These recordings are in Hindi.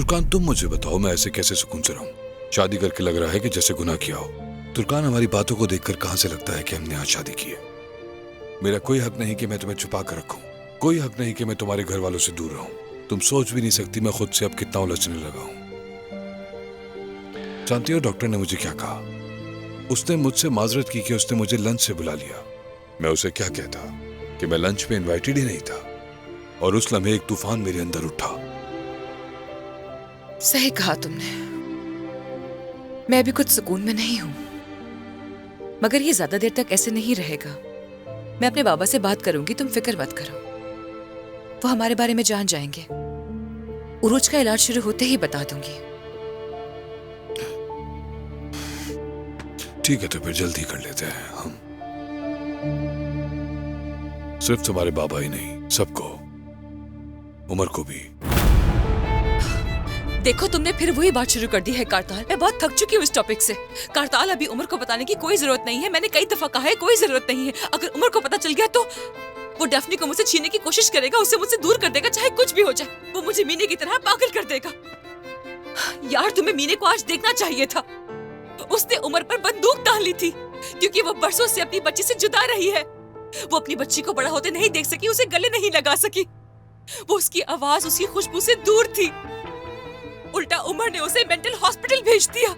तुर्कान तुम मुझे बताओ, मैं ऐसे कैसे सुकून से रहूं? शादी करके लग रहा है कि जैसे गुनाह किया हो। तुर्कान, हमारी बातों को देखकर कहां से लगता है कि हमने आज शादी की है। मेरा कोई हक नहीं कि मैं तुम्हें छुपा कर रखूं, कोई हक नहीं कि मैं तुम्हारे घर वालों से दूर रहूं। तुम सोच भी नहीं सकती मैं खुद से अब कितना उलझने लगा हूं। जानती हो डॉक्टर ने मुझे क्या कहा? उसने मुझसे माजरत की कि उसने मुझे लंच से बुला लिया। मैं उसे क्या कहता कि मैं लंच पे इनवाइटेड ही नहीं था, और उस लम्हे एक तूफान मेरे अंदर उठा। सही कहा तुमने, मैं भी कुछ सुकून में नहीं हूं, मगर ये ज्यादा देर तक ऐसे नहीं रहेगा। मैं अपने बाबा से बात करूंगी, तुम फिक्र मत करो। वो हमारे बारे में जान जाएंगे। उरूज का इलाज शुरू होते ही बता दूंगी। ठीक है, तो फिर जल्दी कर लेते हैं हम। सिर्फ तुम्हारे बाबा ही नहीं, सबको, उमर को भी। देखो, तुमने फिर वही बात शुरू कर दी है कारताल। मैं बहुत थक चुकी हूँ इस टॉपिक से। कारताल, अभी उमर को बताने की कोई जरूरत नहीं है। मैंने कई दफा कहा है, कोई जरूरत नहीं है। अगर उमर को पता चल गया तो वो डेफनी को मुझसे छीनने की कोशिश करेगा, उसे मुझसे दूर कर देगा, चाहे कुछ भी हो जाए। वो मुझे मीने की तरह पागल कर देगा। यार, तुम्हें मीने को आज देखना चाहिए था। उसने उमर पर बंदूक तान ली थी, क्योंकि वो बरसों से अपनी बच्ची से जुदा रही है। वो अपनी बच्ची को बड़ा होते नहीं देख सकी, उसे गले नहीं लगा सकी। वो उसकी आवाज, उसकी खुशबू से दूर थी। उल्टा उमर ने उसे मेंटल हॉस्पिटल भेज दिया।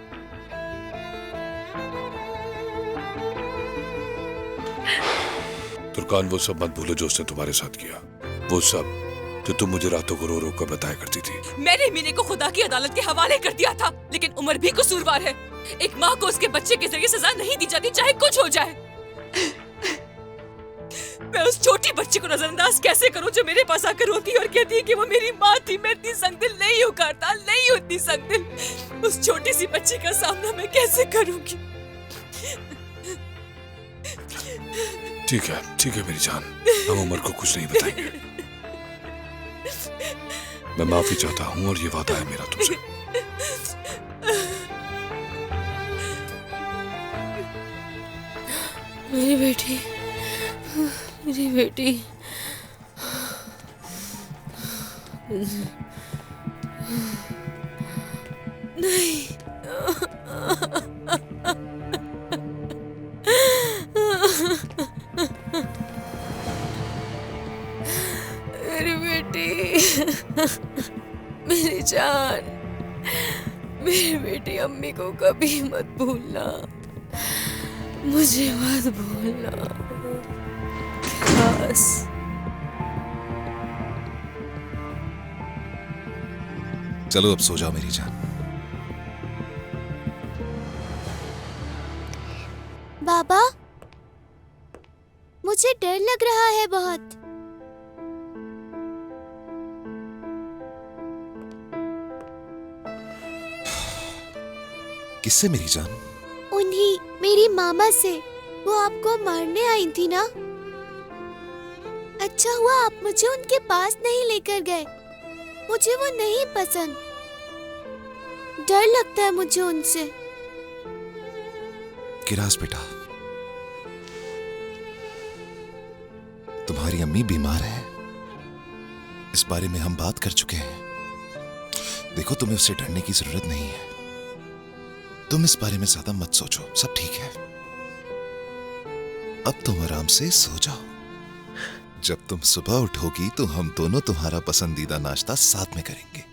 तुर्कान, वो सब मत भूलो जो उसने तुम्हारे साथ किया। वो सब जो तुम मुझे रातों को रो रो कर बताया करती थी। मैंने मीने को खुदा की अदालत के हवाले कर दिया था, लेकिन उमर भी कसूरवार है। एक माँ को उसके बच्चे के जरिए सजा नहीं दी जाती, चाहे कुछ हो जाए। मैं उस छोटी बच्ची को नजरअंदाज कैसे करूं जो मेरे पास आकर रोती और कहती है कि वो मेरी माँ थी। मैं इतनी संगदिल नहीं हूँ कारताल, नहीं हूँ इतनी संगदिल। उस छोटी सी बच्ची का सामना मैं कैसे करूंगी? ठीक है मेरी जान, हम उमर को कुछ नहीं बताएंगे। मैं माफी चाहता हूँ और ये वादा है मेरा तुमसे। मेरी बेटी, मेरी बेटी। नहीं। मेरी बेटी, मेरी जान, मेरी बेटी। अम्मी को कभी मत भूलना, मुझे मत भूलना। बस। चलो अब सो जाओ मेरी जान। बाबा, मुझे डर लग रहा है बहुत। किससे मेरी जान? उन्हीं, मेरी मामा से। वो आपको मारने आई थी ना? अच्छा हुआ आप मुझे उनके पास नहीं लेकर गए। मुझे वो नहीं पसंद। डर लगता है मुझे उनसे। किरास बेटा, तुम्हारी अम्मी बीमार है, इस बारे में हम बात कर चुके हैं। देखो, तुम्हें उससे डरने की जरूरत नहीं है। तुम इस बारे में ज्यादा मत सोचो, सब ठीक है। अब तुम आराम से सो जाओ। जब तुम सुबह उठोगी तो हम दोनों तुम्हारा पसंदीदा नाश्ता साथ में करेंगे,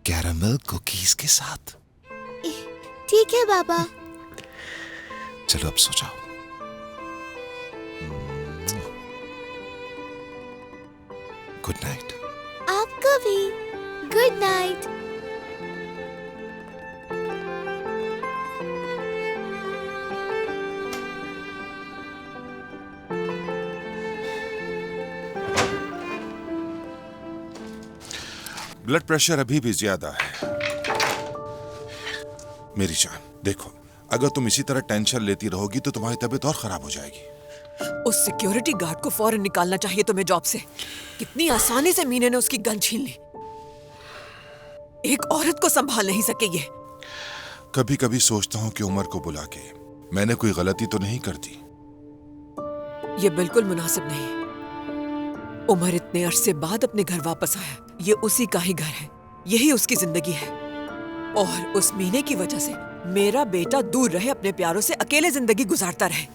कैरामल कुकीज के साथ। ठीक है बाबा। चलो अब सो जाओ। Good night. आपका भी गुड नाइट। ब्लड प्रेशर अभी भी ज्यादा है। मेरी जान, देखो, अगर तुम इसी तरह टेंशन लेती रहोगी तो तुम्हारी तबीयत और खराब हो जाएगी। उस सिक्योरिटी गार्ड को फौरन निकालना चाहिए तुम्हें जॉब से। कितनी आसानी से मीने ने उसकी गन छीन ली। एक औरत को संभाल नहीं सके ये। कभी कभी सोचता हूँ कि उमर को बुला के मैंने कोई गलती तो नहीं कर दी। ये बिल्कुल मुनासिब नहीं। उमर इतने अरसे बाद अपने घर वापस आया। ये उसी का ही घर है, यही उसकी जिंदगी है। और उस मीने की वजह से मेरा बेटा दूर रहे, अपने प्यारों से अकेले जिंदगी गुजारता रहे।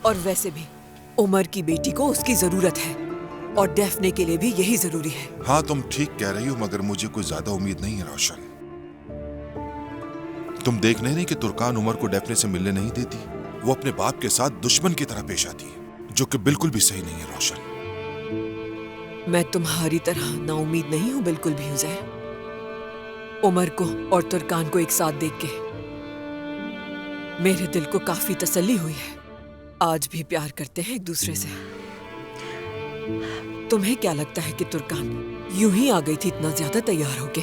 और वैसे भी उमर की बेटी को उसकी जरूरत है, और डेफने के लिए भी यही जरूरी है। हाँ, तुम ठीक कह रही हो, मगर मुझे कोई ज्यादा उम्मीद नहीं है रोशन। तुम देख नहीं रही कि तुर्कान उमर को डेफने से मिलने नहीं देती? वो अपने बाप के साथ दुश्मन की तरह पेश आती है, जो कि बिल्कुल भी सही नहीं है रोशन। मैं तुम्हारी तरह नाउम्मीद नहीं हूं, बिल्कुल भी उजैर। उमर को और तुर्कान को एक साथ देख के मेरे दिल को काफी तसल्ली हुई है। आज भी प्यार करते हैं एक दूसरे से। तुम्हें क्या लगता है कि तुर्कान यूं ही आ गई थी इतना ज्यादा तैयार होके?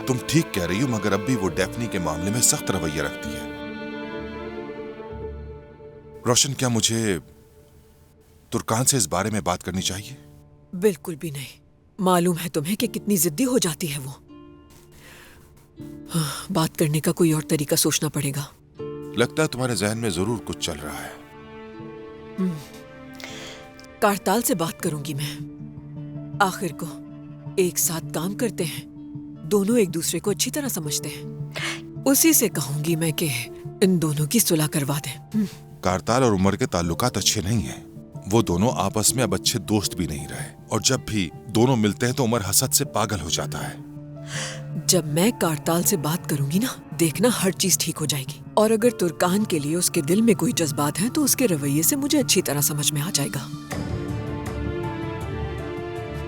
तुम ठीक कह रही हो, मगर अब भी वो डेफनी के मामले में सख्त रवैया रखती है। रोशन, क्या मुझे तुर्कान से इस बारे में बात करनी चाहिए? बिल्कुल भी नहीं। मालूम है तुम्हें कि कितनी जिद्दी हो जाती है वो। हाँ, बात करने का कोई और तरीका सोचना पड़ेगा। लगता है तुम्हारे जहन में जरूर कुछ चल रहा है। कारताल से बात करूंगी मैं। आखिर को एक साथ काम करते हैं, दोनों एक दूसरे को अच्छी तरह समझते हैं। उसी से कहूंगी मैं कि इन दोनों की सुलह करवा दें। कारताल और उमर के ताल्लुकात अच्छे नहीं हैं। वो दोनों आपस में अब अच्छे दोस्त भी नहीं रहे, और जब भी दोनों मिलते हैं तो उमर हसद से पागल हो जाता है। जब मैं कारताल से बात करूंगी ना, देखना हर चीज ठीक हो जाएगी। और अगर तुर्कान के लिए उसके दिल में कोई जज्बात हैं तो उसके रवैये से मुझे अच्छी तरह समझ में आ जाएगा।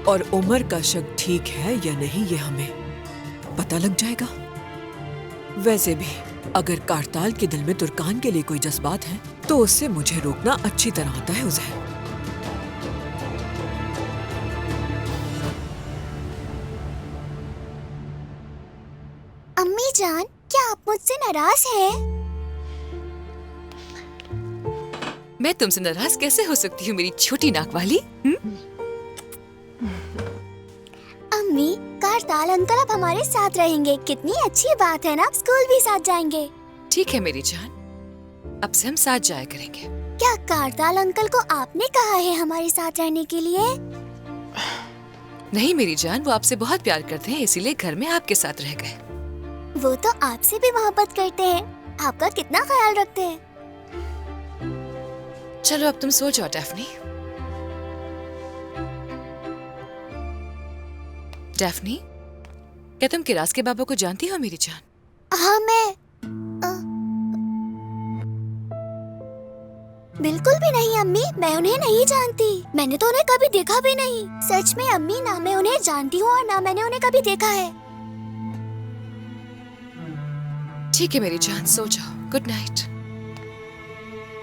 और उमर का शक ठीक है या नहीं ये हमें पता लग जाएगा। वैसे भी अगर कारताल के दिल में तुर्कान के लिए कोई जज्बात हैं तो उससे मुझे रोकना अच्छी तरह आता है उजैर। अम्मी जान, क्या आप मुझसे नाराज हैं? मैं तुमसे नाराज कैसे हो सकती हूँ मेरी छोटी नाक वाली? अम्मी, कारताल अंकल अब हमारे साथ रहेंगे। कितनी अच्छी बात है ना, स्कूल भी साथ जाएंगे। ठीक है मेरी जान, अब से हम साथ जाया करेंगे। क्या कारताल अंकल को आपने कहा है हमारे साथ रहने के लिए? नहीं मेरी जान, वो आपसे बहुत प्यार करते हैं, इसीलिए घर में आपके साथ रह गए। वो तो आपसे भी मोहब्बत करते हैं, आपका कितना ख्याल रखते हैं। चलो अब तुम सो जाओ डेफनी। डेफनी, क्या तुम किरास के बाबा को जानती हो मेरी जान? हाँ, मैं बिल्कुल भी नहीं अम्मी, मैं उन्हें नहीं जानती। मैंने तो उन्हें कभी देखा भी नहीं। सच में अम्मी, ना मैं उन्हें जानती हूँ और ना मैंने उन्हें कभी देखा है। ठीक है मेरी जान, सो जाओ। Good night.